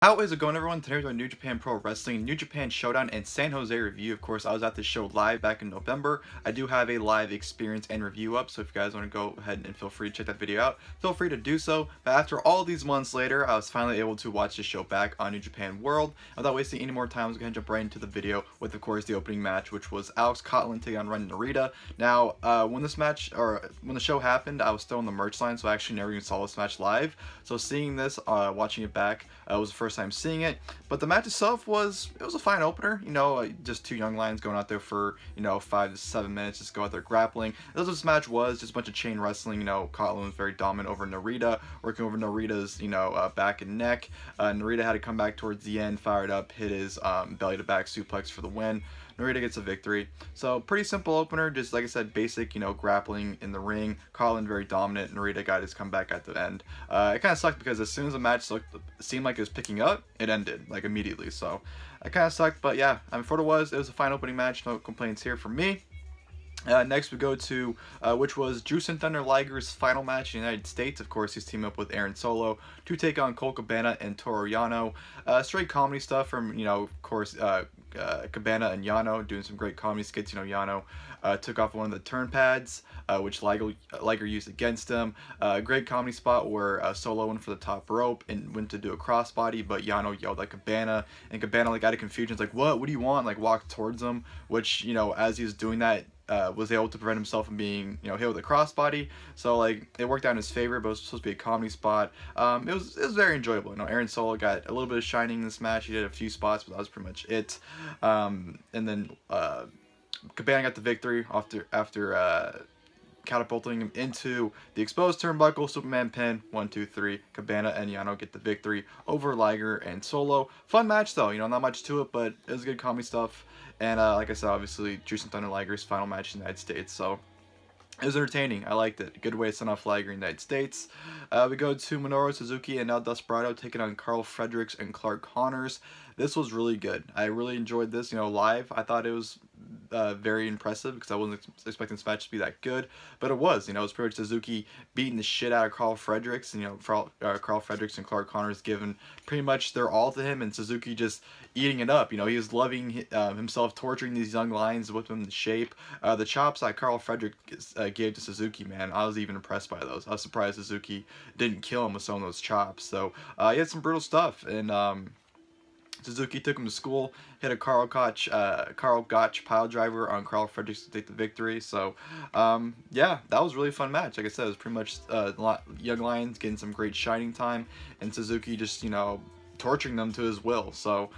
How is it going, everyone? Today we're doing New Japan Pro Wrestling, New Japan Showdown, and San Jose review. Of course, I was at this show live back in November. I do have a live experience and review up, so if you guys want to go ahead and feel free to check that video out, feel free to do so. But after all these months later, I was finally able to watch the show back on New Japan World. Without wasting any more time, I was going to jump right into the video with, of course, the opening match, which was Coughlin taking on Narita. Now, when the show happened, I was still in the merch line, so I actually never even saw this match live. So seeing this, watching it back, was the first time seeing it. But the match itself was a fine opener. You know, just two young lions going out there for 5 to 7 minutes, just go out there grappling. That's what this match was, just a bunch of chain wrestling. You know, Coughlin was very dominant over Narita, working over Narita's back and neck. Narita had to come back towards the end, fired up, hit his belly to back suplex for the win. Narita gets a victory. So pretty simple opener, just like I said, basic, grappling in the ring. Karl very dominant. Narita got his comeback at the end. It kind of sucked because as soon as the match seemed like it was picking up, it ended like immediately. So it kind of sucked, but yeah, I mean, for what it was a fine opening match. No complaints here from me. Next we go to, which was Jyushin Thunder Liger's final match in the United States. Of course, he's teamed up with Solow to take on Colt, Cabana, and Toru Yano. Straight comedy stuff from, of course, Cabana and Yano doing some great comedy skits. Yano took off one of the turn pads, which Liger used against him. Great comedy spot where Solow went for the top rope and went to do a crossbody, but Yano yelled at Cabana, and Cabana, out of confusion, is like, what do you want? Walked towards him, which, as he was doing that, was able to prevent himself from being, hit with a crossbody. So, it worked out in his favor, but it was supposed to be a comedy spot. It was very enjoyable. Solow got a little bit of shining in this match. He did a few spots, but that was pretty much it. And then Cabana got the victory after catapulting him into the exposed turnbuckle. Superman pin, 1, 2, 3. Cabana and Yano get the victory over Liger and Solow. Fun match though, not much to it, but it was good comedy stuff. And like I said, obviously, Jyushin Thunder Liger's final match in the United States, so it was entertaining. I liked it. Good way to send off Liger in the United States. We go to Minoru, Suzuki, and now Desperado taking on Karl, Fredericks, and Clark Connors. This was really good. I really enjoyed this, live. I thought it was very impressive because I wasn't expecting this match to be that good, but it was. It was pretty much Suzuki beating the shit out of Karl Fredericks, and Karl Fredericks and Clark Connors giving pretty much their all to him, and Suzuki just eating it up. He was loving himself torturing these young lions, whipping them into shape. The chops that Karl Fredericks gave to Suzuki, man, I was even impressed by those. I was surprised Suzuki didn't kill him with some of those chops. So he had some brutal stuff, and Suzuki took him to school, hit a Karl Gotch pile driver on Karl Fredericks to take the victory. So, yeah, that was a really fun match. Like I said, it was pretty much young lions getting some great shining time, and Suzuki just, torturing them to his will. So,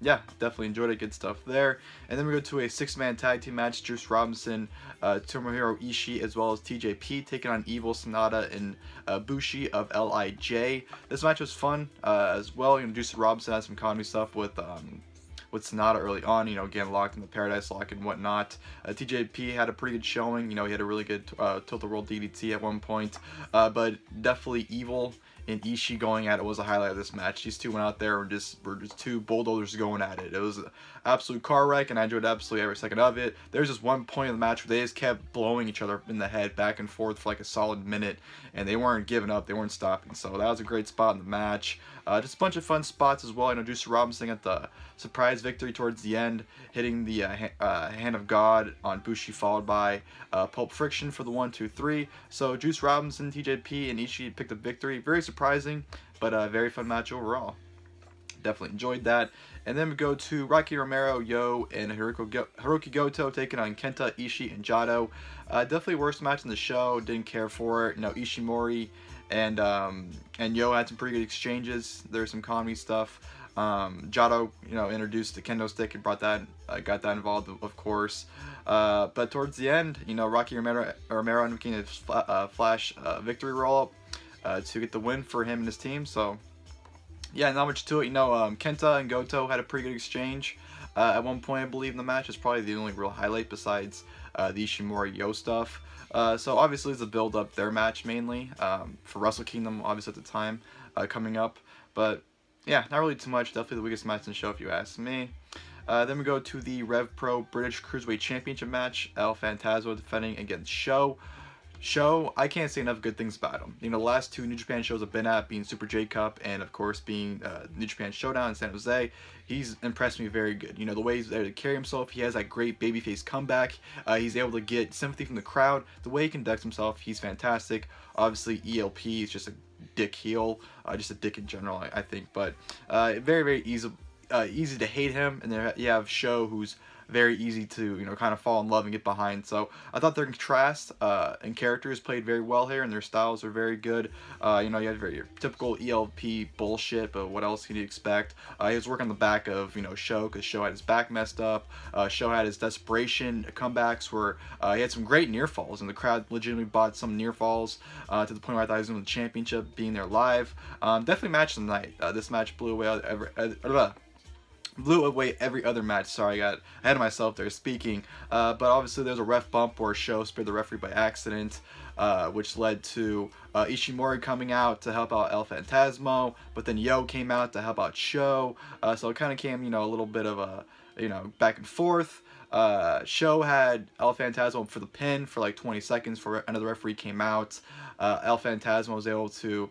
yeah, definitely enjoyed it. Good stuff there. And then we go to a 6-man tag team match. Juice Robinson, Tomohiro Ishii, as well as TJP taking on Evil, SANADA, and Bushi of LIJ. This match was fun as well. Juice Robinson had some comedy stuff with SANADA early on, getting locked in the Paradise Lock and whatnot. TJP had a pretty good showing. He had a really good tilt-the-world DDT at one point. But definitely Evil and Ishii going at it was a highlight of this match. These two went out there and were just two bulldozers going at it. It was an absolute car wreck, and I enjoyed absolutely every second of it. There's just one point in the match where they just kept blowing each other in the head back and forth for a solid minute, and they weren't giving up. They weren't stopping. So that was a great spot in the match. Just a bunch of fun spots as well. Juice Robinson got the surprise victory towards the end, hitting the Hand of God on Bushi, followed by Pulp Friction for the 1, 2, 3. So Juice Robinson, TJP, and Ishii picked up victory. Very surprising, but a very fun match overall. Definitely enjoyed that. And then we go to Romero, Yo, and Hirooki Goto taking on KENTA, Ishii, and Jado. Definitely worst match in the show. Didn't care for it. Ishimori and Yo had some pretty good exchanges. There's some comedy stuff. Jado, introduced the kendo stick and got that involved, of course. But towards the end, Romero ended up getting a flash victory roll up to get the win for him and his team. So yeah, not much to it. Kenta and Goto had a pretty good exchange at one point, I believe, in the match. It's probably the only real highlight besides the Ishimori Yo stuff. So obviously it's a build up their match mainly for Wrestle Kingdom, obviously at the time coming up. But yeah, not really too much. Definitely the weakest match in the show if you ask me. Then we go to the RevPro British Cruiserweight Championship match. El Phantasmo defending against Show. Show, I can't say enough good things about him. You know, the last 2 New Japan shows I've been at, being Super J Cup and of course being New Japan Showdown in San Jose, he's impressed me very good. You know, the way he's able to carry himself, he has that great babyface comeback. He's able to get sympathy from the crowd. The way he conducts himself, he's fantastic. Obviously, ELP is just a dick heel, just a dick in general, I think. But very, very easy to hate him. And then you have Show, who's very easy to, you know, kind of fall in love and get behind. So I thought their contrast and characters played very well here, and their styles are very good. You know, you had very typical ELP bullshit, but what else can you expect? He was working on the back of, you know, Show, because Show had his back messed up. Show had his desperation comebacks where he had some great near falls, and the crowd legitimately bought some near falls to the point where I thought he was going to the championship, being there live. Definitely match of the night. This match blew away every other match. Sorry, I got ahead of myself there speaking. But obviously there's a ref bump where Show spared the referee by accident, which led to Ishimori coming out to help out El Phantasmo, but then Yo came out to help out Show. So it kind of came, you know, a little bit of a, you know, back and forth. Show had El Phantasmo for the pin for like 20 seconds before another referee came out. El Phantasmo was able to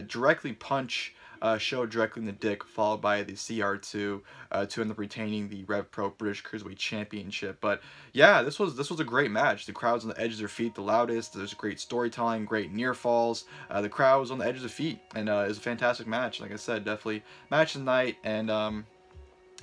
directly punch Show directly in the dick, followed by the CR2 to end up retaining the RevPro British Cruiserweight Championship. But yeah, this was a great match. The crowd's on the edge of their feet, the loudest. There's great storytelling, great near falls. The crowd was on the edge of their feet, and it was a fantastic match. Like I said, definitely match of the night, and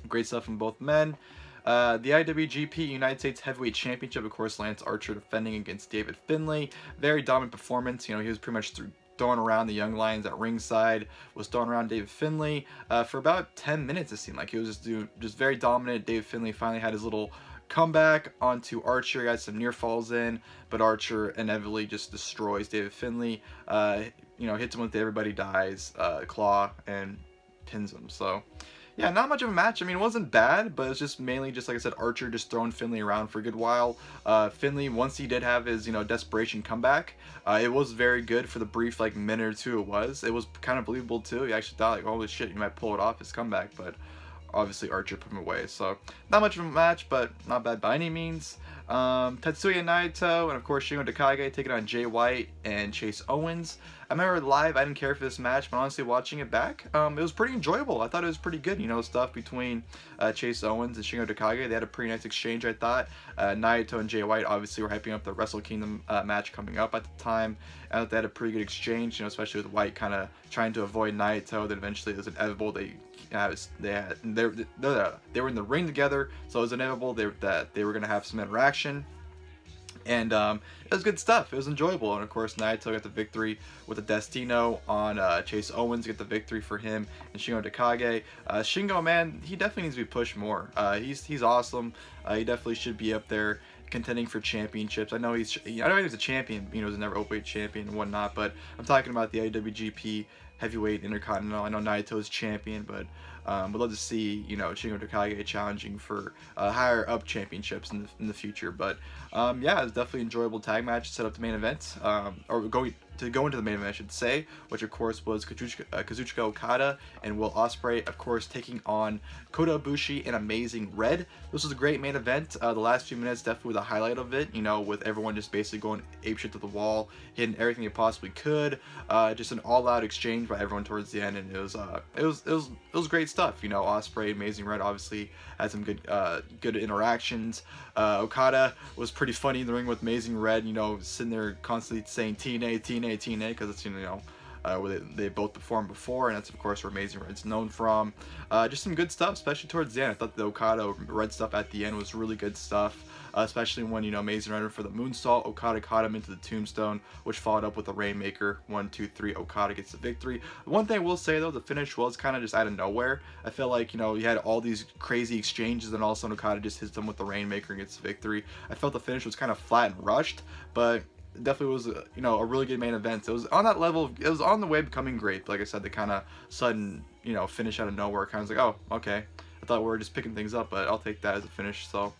great stuff from both men. The IWGP United States Heavyweight Championship, of course, Lance Archer defending against David Finlay. Very dominant performance. You know, he was pretty much throwing around the young lions at ringside, was throwing around David Finlay for about 10 minutes. It seemed like he was just very dominant. David Finlay finally had his little comeback onto Archer. He had some near falls in, but Archer inevitably just destroys David Finlay. You know, hits him with Everybody Dies claw and pins him. So yeah, not much of a match. I mean, it wasn't bad, but it's just mainly just, like I said, Archer just throwing Finlay around for a good while. Finlay, once he did have his, you know, desperation comeback, it was very good for the brief, like, minute or two it was. It was kind of believable, too. You actually thought, like, holy shit, you might pull it off, his comeback, but obviously Archer put him away. So, not much of a match, but not bad by any means. Tetsuya Naito and, of course, Shingo Takagi taking on Jay White and Chase Owens. I remember live, I didn't care for this match, but honestly, watching it back, it was pretty enjoyable. I thought it was pretty good, you know, stuff between Chase Owens and Shingo Takagi. They had a pretty nice exchange, I thought. Naito and Jay White obviously were hyping up the Wrestle Kingdom match coming up at the time. I thought they had a pretty good exchange, you know, especially with White kind of trying to avoid Naito. Then eventually it was inevitable they were in the ring together, so it was inevitable that they were going to have some interaction. And it was good stuff. It was enjoyable. And of course, Naito got the victory with a Destino on Chase Owens, get the victory for him and Shingo Takagi. Shingo, man, he definitely needs to be pushed more. He's awesome. He definitely should be up there contending for championships. I know he's a champion. You know, he's never openweight champion and whatnot. But I'm talking about the IWGP Heavyweight Intercontinental. I know Naito's champion, but we'd love to see, you know, Shingo Takagi challenging for higher up championships in the future. But yeah, it was definitely an enjoyable tag match to set up the main event, or to go into the main event, I should say, which of course was Kazuchika Okada and Will Ospreay, of course, taking on Kota Ibushi and Amazing Red. This was a great main event. The last few minutes definitely were the highlight of it, you know, with everyone just basically going apeshit to the wall, hitting everything they possibly could. Just an all-out exchange by everyone towards the end, and it was great stuff. You know, Ospreay, Amazing Red obviously had some good interactions. Okada was pretty funny in the ring with Amazing Red, you know, sitting there constantly saying TNA, TNA, TNA, because it's, you know, where they both performed before, and that's of course where Amazing Red's known from. Just some good stuff, especially towards the end. I thought the Okada Red stuff at the end was really good stuff, especially when, you know, Amazing Red for the moonsault, Okada caught him into the tombstone, which followed up with a Rainmaker. 1, 2, 3, Okada gets the victory. One thing I will say though, the finish was kind of just out of nowhere. I felt like, you know, you had all these crazy exchanges, and all of a sudden Okada just hits them with the Rainmaker and gets the victory. I felt the finish was kind of flat and rushed, but definitely was, you know, a really good main event. It was on that level. It was on the way of becoming great. But like I said, the kind of sudden, you know, finish out of nowhere kind of like, oh, okay. I thought we were just picking things up, but I'll take that as a finish. So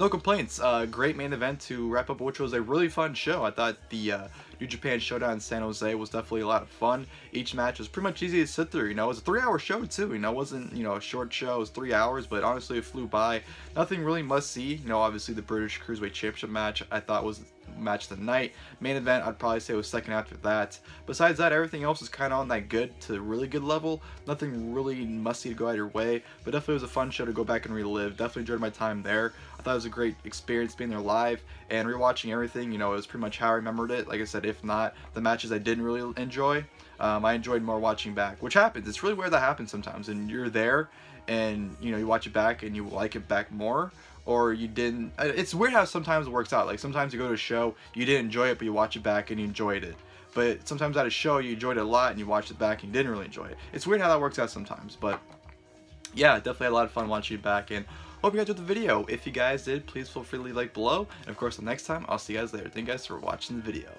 no complaints. Great main event to wrap up, which was a really fun show. I thought the New Japan Showdown in San Jose was definitely a lot of fun. Each match was pretty much easy to sit through. You know, it was a 3-hour show too. You know, it wasn't, you know, a short show. It was 3 hours, but honestly, it flew by. Nothing really must see. You know, obviously the British Cruiserweight Championship match I thought was match of the night. Main event, I'd probably say was second after that. Besides that, everything else was kind of on that good to really good level. Nothing really musty to go out of your way, but definitely was a fun show to go back and relive. Definitely enjoyed my time there. I thought it was a great experience being there live and rewatching everything. You know, it was pretty much how I remembered it. Like I said, if not the matches I didn't really enjoy, I enjoyed more watching back, which happens. It's really weird that happens sometimes, and you're there and you know you watch it back and you like it back more, or you didn't. It's weird how sometimes it works out. Like sometimes you go to a show, you didn't enjoy it, but you watch it back and you enjoyed it. But sometimes at a show you enjoyed it a lot and you watched it back and you didn't really enjoy it. It's weird how that works out sometimes, but yeah, definitely had a lot of fun watching it back, and hope you guys enjoyed the video. If you guys did, please feel free to leave a like below, and of course, the next time, I'll see you guys later. Thank you guys for watching the video.